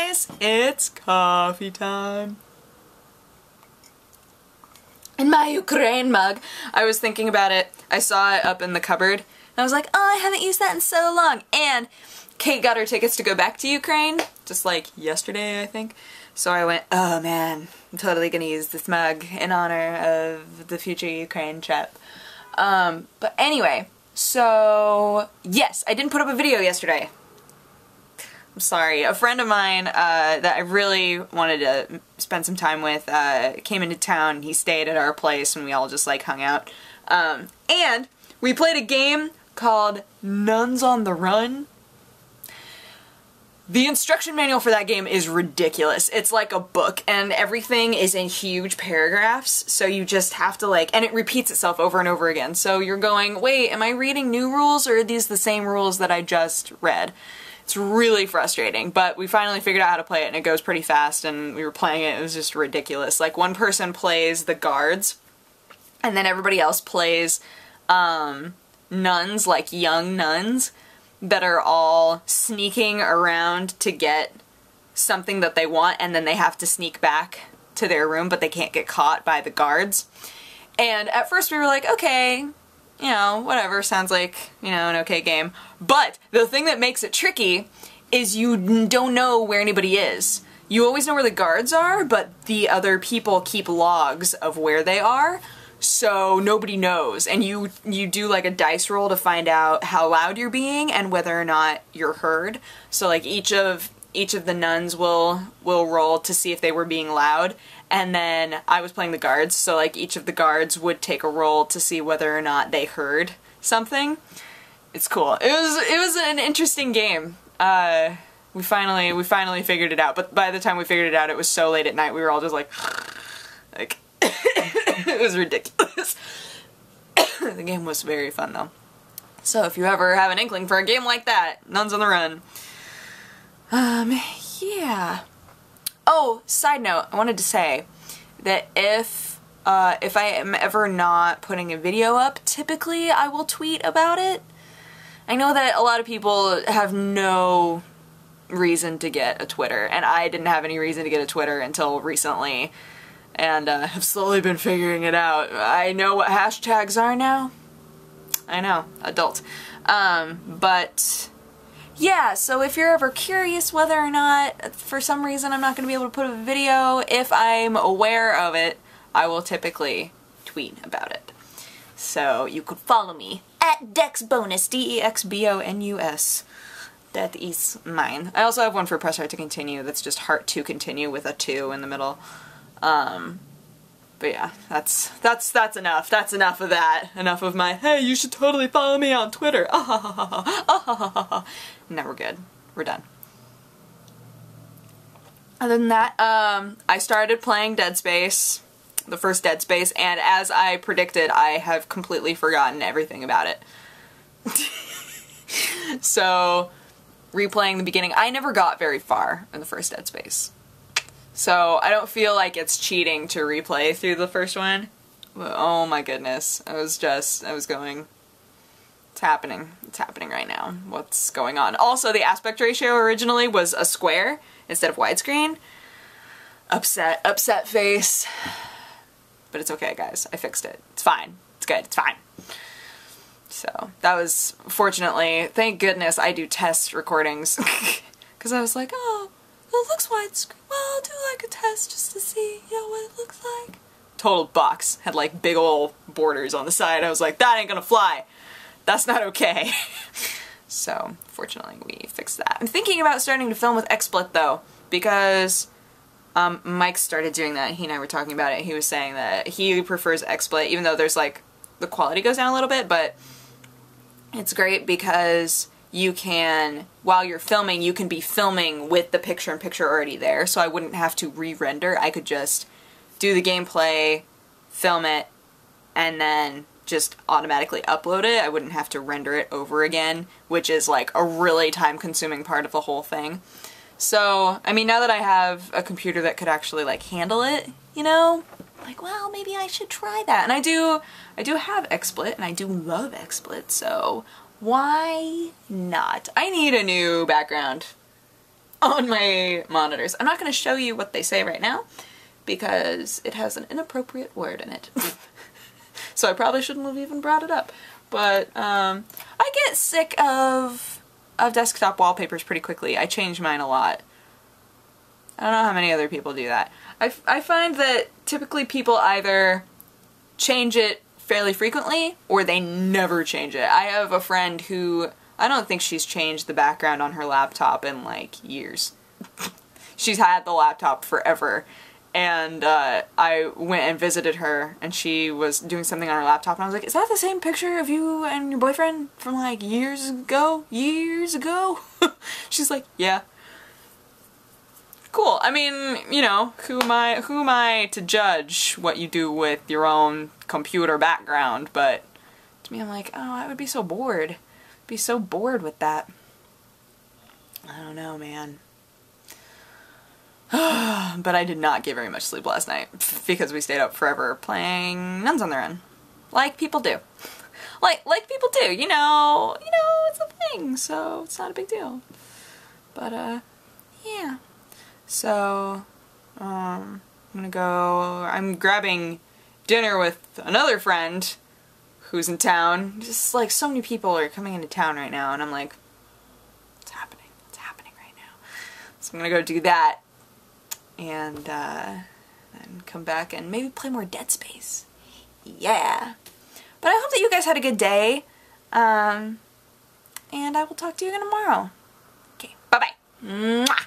guys, it's coffee time. In my Ukraine mug, I was thinking about it. I saw it up in the cupboard, and I was like, oh, I haven't used that in so long. And Kate got her tickets to go back to Ukraine, just like yesterday, I think. So I went, oh man, I'm totally gonna use this mug in honor of the future Ukraine trip. But anyway, so yes, I didn't put up a video yesterday. I'm sorry. A friend of mine that I really wanted to spend some time with came into town. He stayed at our place and we all just like hung out. And we played a game called Nuns on the Run. The instruction manual for that game is ridiculous. It's like a book and everything is in huge paragraphs, so you just have to like, and it repeats itself over and over again. So you're going, wait, am I reading new rules or are these the same rules that I just read? It's really frustrating, but we finally figured out how to play it and it goes pretty fast and we were playing it. It was just ridiculous. Like one person plays the guards and then everybody else plays nuns, like young nuns that are all sneaking around to get something that they want and then they have to sneak back to their room but they can't get caught by the guards. And at first we were like, okay, you know, whatever, sounds like, you know, an okay game. But the thing that makes it tricky is you don't know where anybody is. You always know where the guards are, but the other people keep logs of where they are, so nobody knows. And you do like a dice roll to find out how loud you're being and whether or not you're heard. So like each of the nuns will roll to see if they were being loud. And then I was playing the guards, so like each of the guards would take a roll to see whether or not they heard something. It's cool. It was an interesting game. We finally figured it out, but by the time we figured it out, it was so late at night we were all just like it was ridiculous. The game was very fun though. So if you ever have an inkling for a game like that, Nuns on the Run. Yeah. Oh, side note, I wanted to say that if I am ever not putting a video up, typically I will tweet about it. I know that a lot of people have no reason to get a Twitter, and I didn't have any reason to get a Twitter until recently, and have slowly been figuring it out. I know what hashtags are now. I know, adult. But yeah, so if you're ever curious whether or not, for some reason, I'm not going to be able to put a video, if I'm aware of it, I will typically tweet about it. So you could follow me at DexBonus, DEXBONUS. That is mine. I also have one for Press Heart to Continue that's just Heart to Continue with a 2 in the middle. But yeah, that's enough. That's enough of that. Enough of my, hey, you should totally follow me on Twitter. Now we're good. We're done. Other than that, I started playing Dead Space, the first Dead Space, and as I predicted, I have completely forgotten everything about it. So, replaying the beginning, I never got very far in the first Dead Space. So I don't feel like it's cheating to replay through the first one. But oh my goodness, I was going, it's happening right now. What's going on? Also, the aspect ratio originally was a square instead of widescreen. Upset face. But it's okay, guys. I fixed it. It's fine. It's good. It's fine. So that was, fortunately, thank goodness I do test recordings. Because I was like, oh, it looks widescreen. Well, I'll do like a test just to see, you know, what it looks like. Total box. Had like big ol' borders on the side. I was like, that ain't gonna fly. That's not okay. So, fortunately, we fixed that. I'm thinking about starting to film with XSplit though, because Mike started doing that. He and I were talking about it. He was saying that he prefers XSplit, even though there's like, the quality goes down a little bit, but it's great because you can, while you're filming, you can be filming with the picture-in-picture already there, so I wouldn't have to re-render. I could just do the gameplay, film it, and then just automatically upload it. I wouldn't have to render it over again, which is like a really time-consuming part of the whole thing. So, I mean, now that I have a computer that could actually like handle it, you know, like, well, maybe I should try that. And I do have XSplit, and I do love XSplit, so why not? I need a new background. on my monitors. I'm not going to show you what they say right now because it has an inappropriate word in it. So I probably shouldn't have even brought it up. But I get sick of desktop wallpapers pretty quickly. I change mine a lot. I don't know how many other people do that. I find that typically people either change it fairly frequently or they never change it. I have a friend who, I don't think she's changed the background on her laptop in like years. She's had the laptop forever. And I went and visited her and she was doing something on her laptop and I was like, is that the same picture of you and your boyfriend from like years ago? Years ago? She's like, yeah. Cool. I mean, you know, who am I to judge what you do with your own computer background? But to me, I'm like, oh, I would be so bored. I'd be so bored with that. I don't know, man. But I did not get very much sleep last night because we stayed up forever playing Nuns on the Run. Like people do. Like people do, you know, it's a thing, so it's not a big deal. But, yeah. So, I'm grabbing dinner with another friend who's in town. Just like so many people are coming into town right now and I'm like, what's happening? What's happening right now? So I'm gonna go do that. And then come back and maybe play more Dead Space. Yeah. But I hope that you guys had a good day. And I will talk to you again tomorrow. Okay, bye-bye. Mwah!